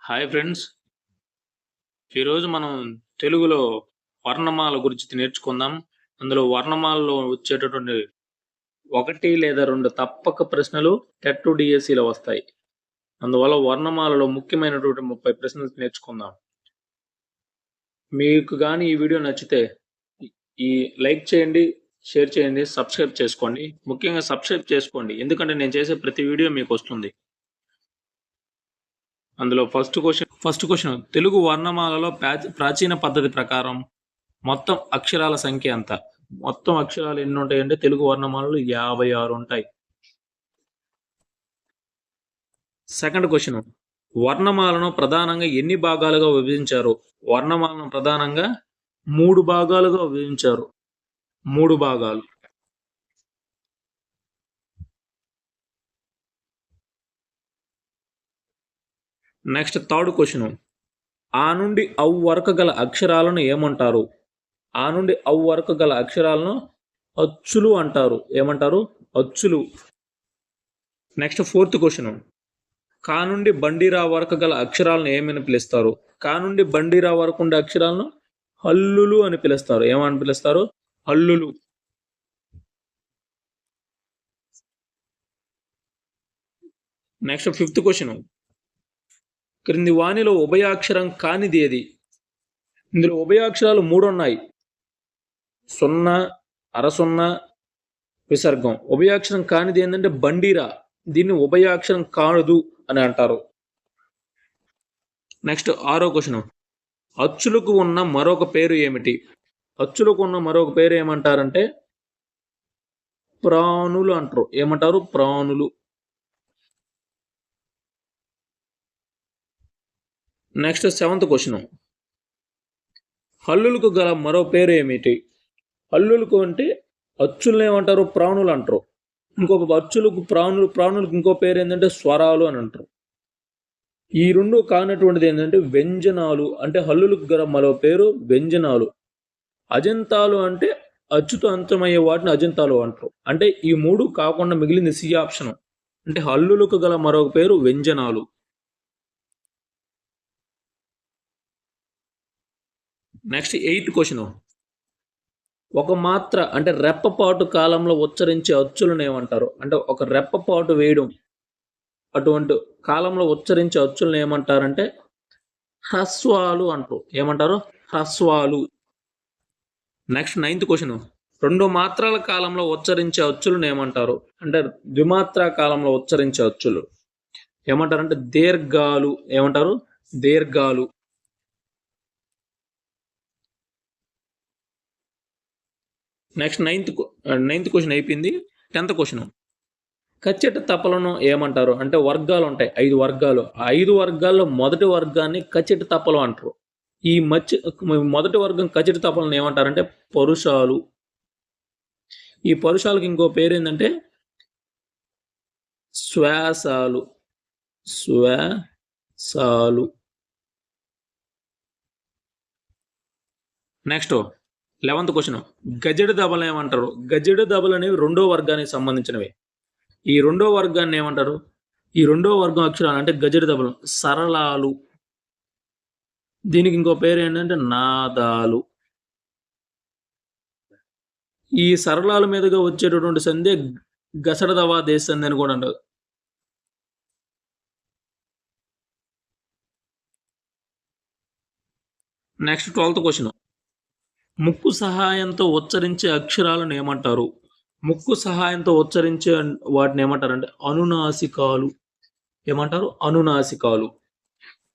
Hi friends. ఈరోజు మనం తెలుగులో వర్ణమాల గురించి నేర్చుకుందాం. అందులో వర్ణమాలలో వచ్చేటటువంటి 1 లేదా 2 తప్పక ప్రశ్నలు టెట్ డిఎస్సిలో వస్తాయి. అందువల్ల వర్ణమాలలో ముఖ్యమైనటువంటి 30 ప్రశ్నలు నేర్చుకుందాం. మీకు గాని ఈ వీడియో నచ్చితే ఈ లైక్ చేయండి, షేర్ చేయండి, సబ్స్క్రైబ్ చేసుకోండి. ముఖ్యంగా సబ్స్క్రైబ్ చేసుకోండి. ఎందుకంటే నేను చేసే ప్రతి వీడియో మీకొస్తుంది. అందులో ఫస్ట్ క్వశ్చన్ తెలుగు వర్ణమాలలో ప్రాచీన పద్ధతి ప్రకారం మొత్తం అక్షరాల సంఖ్య ఎంత? మొత్తం అక్షరాలు ఎన్ని ఉంటాయంటే తెలుగు వర్ణమాలలు 56 ఉంటాయి. సెకండ్ క్వశ్చన్ వర్ణమాలను ప్రధానంగా ఎన్ని భాగాలుగా విభజించారు? వర్ణమాలను ప్రధానంగా 3 భాగాలుగా విభజించారు. 3 భాగాలు. నెక్స్ట్ థర్డ్ క్వశ్చన్ ఆ నుండి అవ్ వరకు గల అక్షరాలను ఏమంటారు? ఆ నుండి అవ్ వరకు గల అక్షరాలను అచ్చులు అంటారు. ఏమంటారు? అచ్చులు. నెక్స్ట్ ఫోర్త్ క్వశ్చన్ కా నుండి బండిరా వరకు గల అక్షరాలను ఏమని పిలుస్తారు? కా నుండి బండిరా వరకు ఉండే అక్షరాలను హల్లులు అని పిలుస్తారు. ఏమని పిలుస్తారు? హల్లులు. నెక్స్ట్ ఫిఫ్త్ క్వశ్చన్ క్రింది వాణిలో ఉభయాక్షరం కానిది ఏది? ఇందులో ఉభయాక్షరాలు 3 ఉన్నాయి. 0, అరసున్న, విసర్గం. ఉభయాక్షరం కానిది ఏంటంటే బండిరా. దీన్ని ఉభయాక్షరం కాదు అని అంటారు. నెక్స్ట్ 6వ క్వశ్చన్ అచ్చులకు ఉన్న మరొక పేరు ఏమిటి? అచ్చులకు ఉన్న మరొక పేరు ఏమంటారంటే ప్రాణులు అంటారు. ఏమంటారు? ప్రాణులు. నెక్స్ట్ 7th క్వశ్చన్ హల్లులకు గల మరో పేరు ఏమిటి? హల్లులకు అంటే అచ్చులను ఏమంటారు? ప్రాణులు అంటారు. ఇంకొక అచ్చులకు ప్రాణులకు ఇంకో పేరు ఏంటంటే స్వరాలు అని అంటారు. ఈ రెండు కానటువంటిది ఏంటంటే వ్యంజనాలు. అంటే హల్లులకు గల మరో పేరు వ్యంజనాలు. అజంతాలు అంటే అచ్చుతో అంతమయ్యే వాటిని అజంతాలు అంటారు. అంటే ఈ 3 కాకుండా మిగిలింది సి ఆప్షన్. అంటే హల్లులకు గల మరొక పేరు వ్యంజనాలు. నెక్స్ట్ 8th క్వశ్చన్ ఒక మాత్ర అంటే రెప్పపాటు కాలంలో ఉచ్చరించే అచ్చులను ఏమంటారు? అంటే ఒక రెప్పపాటు వేయడం అటువంటి కాలంలో ఉచ్చరించే అచ్చులను ఏమంటారంటే హ్రస్వాలు అంటారు. ఏమంటారు? హ్రస్వాలు. నెక్స్ట్ 9th క్వశ్చన్ 2 మాత్రల కాలంలో ఉచ్చరించే అచ్చులను ఏమంటారు? అంటే ద్విమాత్రా కాలంలో ఉచ్చరించే అచ్చులు ఏమంటారంటే దీర్ఘాలు. ఏమంటారు? దీర్ఘాలు. నెక్స్ట్ నైన్త్ క్వశ్చన్ అయిపోయింది. 10th క్వశ్చన్ కచ్చెట తప్పలను ఏమంటారు? అంటే వర్గాలు ఉంటాయి, 5 వర్గాలు. ఆ 5 వర్గాల్లో మొదటి వర్గాన్ని కచ్చెట తప్పలు అంటారు. ఈ మొదటి వర్గం కచ్చెట తప్పలను ఏమంటారంటే పరుషాలు. ఈ పరుషాలకు ఇంకో పేరు ఏంటంటే శ్వాసాలు. శ్వాసాలు. నెక్స్ట్ 11th క్వశ్చన్ గజెడు దబలు ఏమంటారు? గజెడు దబలు అనేవి 2వ వర్గానికి సంబంధించినవి. ఈ 2వ వర్గాన్ని ఏమంటారు? ఈ 2వ వర్గం అక్షరాలు అంటే గజెడు దబలు సరళాలు. దీనికి ఇంకో పేరు ఏంటంటే నాదాలు. ఈ సరళాల మీదుగా వచ్చేటటువంటి సంధి గసడదవా దేశ సంధి అని కూడా అంటారు. నెక్స్ట్ 12th క్వశ్చన్ ముక్కు సహాయంతో ఉచ్చరించే అక్షరాలను ఏమంటారు? ముక్కు సహాయంతో ఉచ్చరించే వాటిని ఏమంటారంటే అనునాసికాలు. ఏమంటారు? అనునాసికాలు.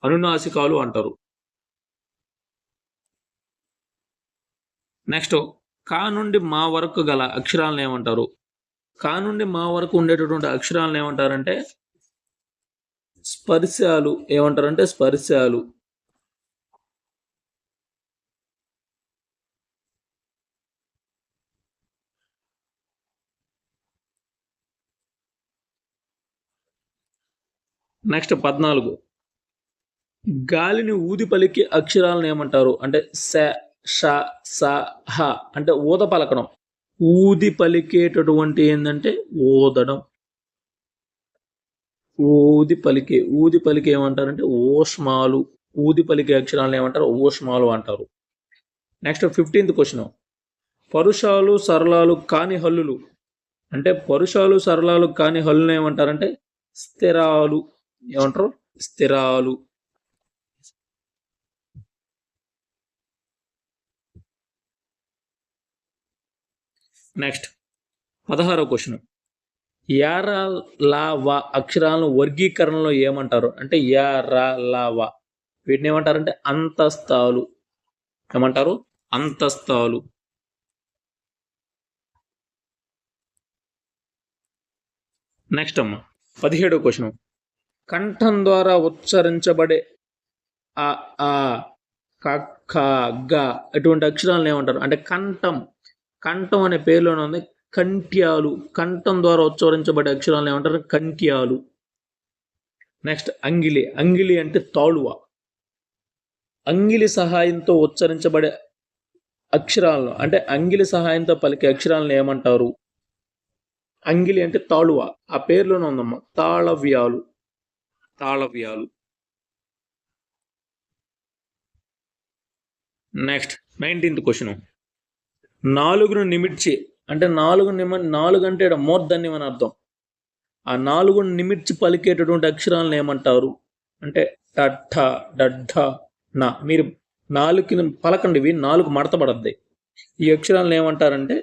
అనునాసికాలు అంటారు. నెక్స్ట్ కా నుండి మా వరకు గల అక్షరాలను ఏమంటారు? కా నుండి మా వరకు ఉండేటటువంటి అక్షరాలను ఏమంటారంటే స్పర్శాలు. ఏమంటారంటే స్పర్శాలు. నెక్స్ట్ 14 గాలిని ఊది పలికే అక్షరాలను ఏమంటారు? అంటే స, ష, స, హ అంటే ఊద పలకడం. ఊది పలికేటటువంటి ఏంటంటే ఊదడం. ఊది పలికే ఏమంటారంటే ఊష్మాలు. ఊది పలికే అక్షరాలను ఏమంటారు? ఊష్మాలు అంటారు. Next 15th question. పరుషాలు సరళాలు కాని హల్లులు అంటే పరుషాలు సరళాలు కాని హల్లులు ఏమంటారంటే స్థిరాలు. ఏమంటారు? స్థిరాలు. Next 16వ question. యార లా వా అక్షరాలను వర్గీకరణలో ఏమంటారు అంటే యార లా వా వీటిని ఏమంటారంటే అంతస్తాలు. ఏమంటారు? అంతస్తాలు. నెక్స్ట్ అమ్మ 17వ క్వశ్చన్. కంఠం ద్వారా ఉచ్చరించబడే ఆ ఆ క గ ఇటువంటి అక్షరాలను ఏమంటారు అంటే కంఠం అనే పేరులోనే ఉంది కంఠ్యాలు. కంఠం ద్వారా ఉచ్చరించబడే అక్షరాలను ఏమంటారు? కంఠ్యాలు. నెక్స్ట్ అంగిలి అంటే తాళువ. అంగిలి సహాయంతో ఉచ్చరించబడే అక్షరాలను అంటే అంగిలి సహాయంతో పలికే అక్షరాలను ఏమంటారు? అంగిలి అంటే తాళువ. ఆ పేరులోనే ఉందమ్మా తాళవ్యాలు. Next 19th question. నాలుగును నిమిడ్చి అంటే నాలుగు అంటే మూర్ధన్యం అని అర్థం. ఆ నాలుగును నిమిడ్చి పలికేటటువంటి అక్షరాలను ఏమంటారు అంటే టఠ డడ్ఢ నా. మీరు నాలుగుని పలకండి, ఇవి నాలుగు మడతపడద్ది. ఈ అక్షరాలను ఏమంటారంటే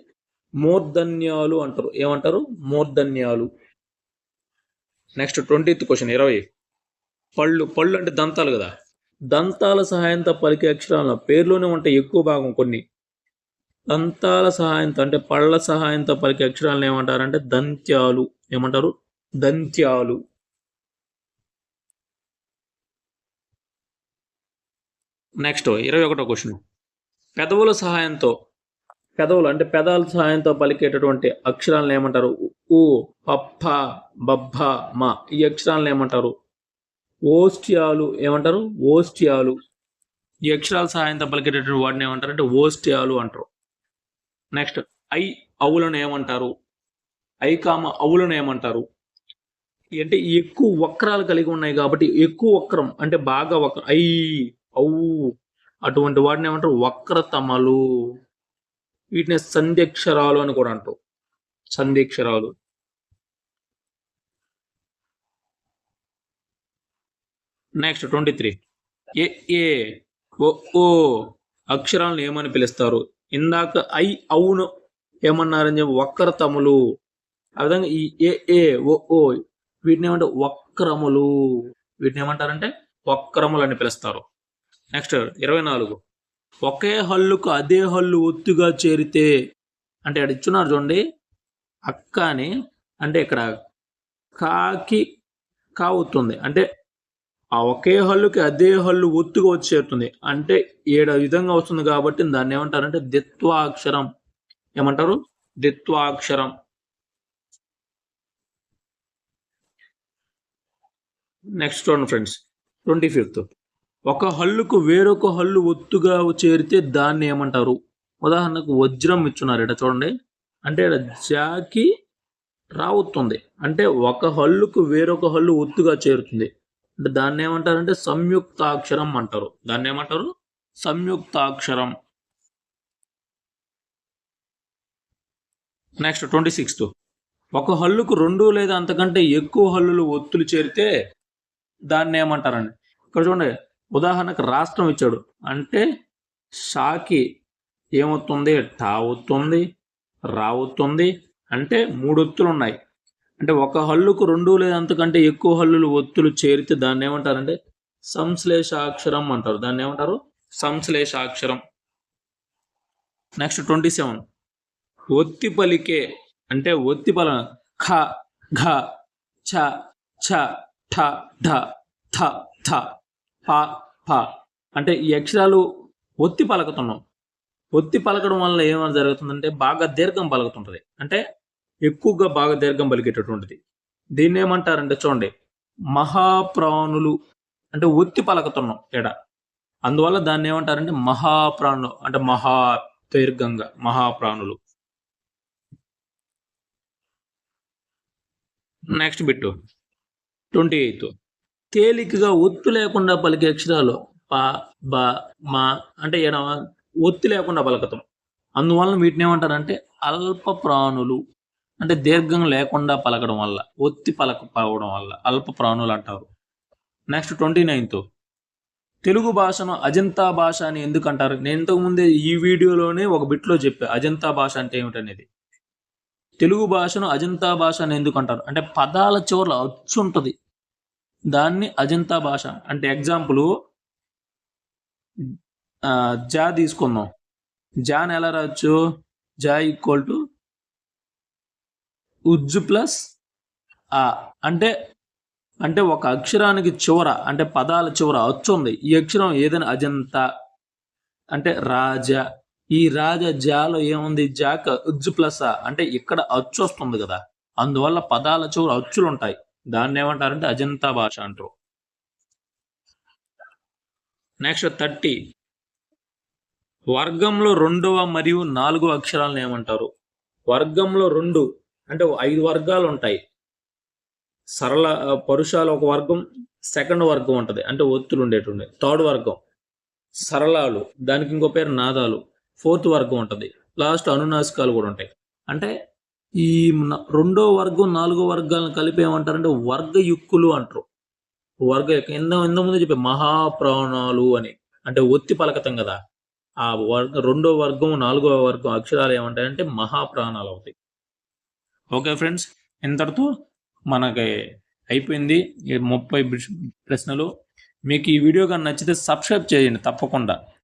మూర్ధన్యాలు అంటారు. ఏమంటారు? మూర్ధన్యాలు. Next 20th question 20. పళ్ళు అంటే దంతాలు కదా. దంతాల సహాయంతో పలికే అక్షరాలను పేర్లోనే ఉంటాయి ఎక్కువ భాగం కొన్ని. దంతాల సహాయంతో అంటే పళ్ళ సహాయంతో పలికే అక్షరాలను ఏమంటారంటే దంత్యాలు. ఏమంటారు? దంత్యాలు. నెక్స్ట్ 21వ క్వశ్చన్. పెదవులు అంటే పెదాల సహాయంతో పలికేటటువంటి అక్షరాలను ఏమంటారు? ఊ పప్ప బబ్బ మా. ఈ అక్షరాలను ఏమంటారు? ఓష్ట్యాలు. ఏమంటారు? ఓష్ట్యాలు. ఈ అక్షరాల సహాయంతో పలికేటటువంటి వాటిని ఏమంటారంటే ఓష్ట్యాలు అంటారు. నెక్స్ట్ అవులను ఏమంటారు? అవులను ఏమంటారు అంటే ఎక్కువ వక్రాలు కలిగి ఉన్నాయి కాబట్టి ఎక్కువ వక్రం అంటే బాగా అవు అటువంటి వాటిని ఏమంటారు? వక్రతమలు. వీటిని సంధ్యక్షరాలు అని కూడా అంటారు. సంధ్యక్షరాలు. నెక్స్ట్ 23. ఏ ఓ అక్షరాలను ఏమని పిలుస్తారు? ఇందాక అవును ఏమన్నారని చెప్పి వక్రతములు. ఆ విధంగా ఈ ఏ ఓ వీటిని ఏమంటే వక్రములు. వీటిని ఏమంటారంటే వక్రములు అని పిలుస్తారు. నెక్స్ట్ 24. ఒకే హల్లుకు అదే హల్లు ఒత్తుగా చేరితే అంటే ఇక్కడ ఇచ్చున్నారు చూడండి అక్క అని. అంటే ఇక్కడ కాకి కా అవుతుంది అంటే ఆ ఒకే హల్లుకి అదే హల్లు ఒత్తుగా వచ్చి చేరుతుంది అంటే 7 విధంగా వస్తుంది కాబట్టి దాన్ని ఏమంటారంటే ద్విత్వాక్షరం. ఏమంటారు? ద్విత్వాక్షరం. నెక్స్ట్ చూడండి ఫ్రెండ్స్ 25th. ఒక హల్లుకు వేరొక హల్లు ఒత్తుగా చేరితే దాన్ని ఏమంటారు? ఉదాహరణకు వజ్రం ఇచ్చున్నారు ఇక్కడ చూడండి. అంటే ఇక్కడ జాకి రావుతుంది అంటే ఒక హల్లుకు వేరొక హల్లు ఒత్తుగా చేరుతుంది అంటే దాన్ని ఏమంటారంటే సంయుక్తాక్షరం అంటారు. దాన్ని ఏమంటారు? సంయుక్తాక్షరం. Next 26th. ఒక హల్లుకు 2 లేదా అంతకంటే ఎక్కువ హల్లులు ఒత్తులు చేరితే దాన్ని ఏమంటారండి? ఇక్కడ చూడండి ఉదాహరణకు రాష్ట్రం ఇచ్చాడు అంటే షాకి ఏమవుతుంది? టా అవుతుంది, రావుతుంది అంటే 3 ఒత్తులు ఉన్నాయి. అంటే ఒక హల్లుకు 2 లేదా అంతకంటే ఎక్కువ హల్లులు ఒత్తులు చేరితే దాన్ని ఏమంటారంటే సంశ్లేషాక్షరం అంటారు. దాన్ని ఏమంటారు? సంశ్లేషాక్షరం. నెక్స్ట్ 27. ఒత్తి పలికే అంటే ఒత్తి పలన ఖ ఘ ఛ ఛ ఠ ఢ థ థ ప ఫ అంటే ఈ అక్షరాలు ఒత్తి పలకుతున్నాం. ఒత్తి పలకడం వల్ల ఏమైనా జరుగుతుందంటే బాగా దీర్ఘం పలుకుతుంటుంది అంటే ఎక్కువగా బాగా దీర్ఘం పలికేటటువంటిది. దీన్ని ఏమంటారంటే చూడండి మహాప్రాణులు అంటే ఒత్తి పలకుతున్నాం ఎడ. అందువల్ల దాన్ని ఏమంటారంటే మహాప్రాణులు అంటే మహా దీర్ఘంగా మహాప్రాణులు. Next bit 28. తేలికగా ఒత్తు లేకుండా పలికే అక్షరాలు ప, బ, మ అంటే ఒత్తి లేకుండా పలకతం. అందువలన వీటిని ఏమంటారంటే అల్ప ప్రాణులు. అంటే దీర్ఘం లేకుండా పలకడం వల్ల, ఒత్తి పలకపోవడం వల్ల అల్ప ప్రాణులు అంటారు. నెక్స్ట్ 29. తెలుగు భాషను అజంతా భాష అని ఎందుకు అంటారు? నేను ఇంతకుముందే ఈ వీడియోలోనే ఒక బిట్లో చెప్పా అజంతా భాష అంటే ఏమిటనేది. తెలుగు భాషను అజంతా భాష అని ఎందుకు అంటారు అంటే పదాల చివరలో అచ్చు ఉంటుంది, దాన్ని అజంతా భాష అంటే. ఎగ్జాంపుల్ జా తీసుకుందాం. జాని ఎలా రాయొచ్చు? జా ఈక్వల్ టు ఉజ్జు ప్లస్ ఆ. అంటే అంటే ఒక అక్షరానికి చివర అంటే పదాల చివర అచ్చు ఉంది. ఈ అక్షరం ఏదైనా అజంతా అంటే రాజా. ఈ రాజా జాలో ఏముంది? జాక ఉజ్జు ప్లస్ ఆ అంటే ఇక్కడ అచ్చు వస్తుంది కదా, అందువల్ల పదాల చివర అచ్చులు ఉంటాయి. దాన్ని ఏమంటారంటే అజంతా భాష అంటారు. నెక్స్ట్ 30. వర్గంలో 2వ మరియు 4వ అక్షరాలను ఏమంటారు? వర్గంలో 2 అంటే 5 వర్గాలు ఉంటాయి. సరళ పరుషాలు ఒక వర్గం, సెకండ్ వర్గం ఉంటుంది అంటే ఒత్తులు ఉండేటువంటి. థర్డ్ వర్గం సరళాలు, దానికి ఇంకో పేరు నాదాలు. ఫోర్త్ వర్గం ఉంటుంది, లాస్ట్ అనునాసికాలు కూడా ఉంటాయి. అంటే ఈ 2వ వర్గం 4వ వర్గాలను కలిపి ఏమంటారంటే వర్గయుక్కులు అంటారు. ఇంతకుముందు చెప్పే మహాప్రాణాలు అని అంటే ఒత్తి పలకతం కదా, ఆ 2వ వర్గం 4వ వర్గం అక్షరాలు ఏమంటాయంటే మహాప్రాణాలు అవుతాయి. ఓకే ఫ్రెండ్స్, ఇంతటితో మనకి అయిపోయింది ఈ 30 ప్రశ్నలు. మీకు ఈ వీడియో కానీ నచ్చితే సబ్స్క్రైబ్ చేయండి తప్పకుండా.